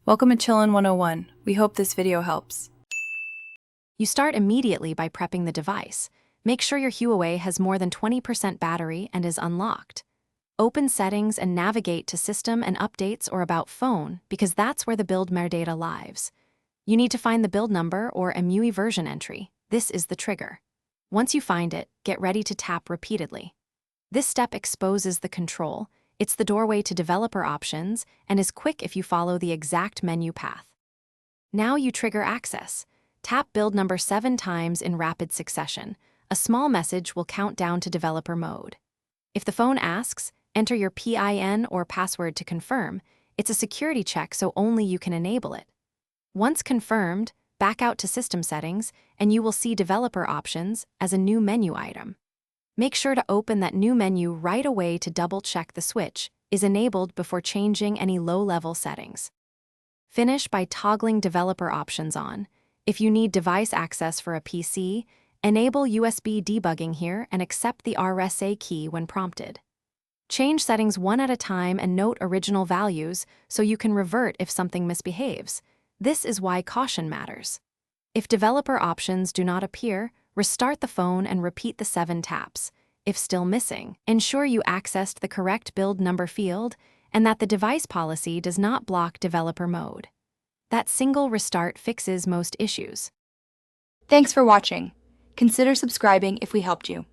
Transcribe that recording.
Welcome to Chillin' 101. We hope this video helps. You start immediately by prepping the device. Make sure your Huawei has more than 20% battery and is unlocked. Open Settings and navigate to System and Updates or About Phone because that's where the build metadata lives. You need to find the build number or MUI version entry. This is the trigger. Once you find it, get ready to tap repeatedly. This step exposes the control. It's the doorway to developer options and is quick if you follow the exact menu path. Now you trigger access. Tap build number 7 times in rapid succession. A small message will count down to developer mode. If the phone asks, enter your PIN or password to confirm. It's a security check, so only you can enable it. Once confirmed, back out to System Settings, and you will see Developer Options as a new menu item. Make sure to open that new menu right away to double-check the switch is enabled before changing any low-level settings. Finish by toggling Developer Options on. If you need device access for a PC, enable USB debugging here and accept the RSA key when prompted. Change settings one at a time and note original values so you can revert if something misbehaves. This is why caution matters. If developer options do not appear, restart the phone and repeat the 7 taps. If still missing, ensure you accessed the correct build number field and that the device policy does not block developer mode. That single restart fixes most issues. Thanks for watching. Consider subscribing if we helped you.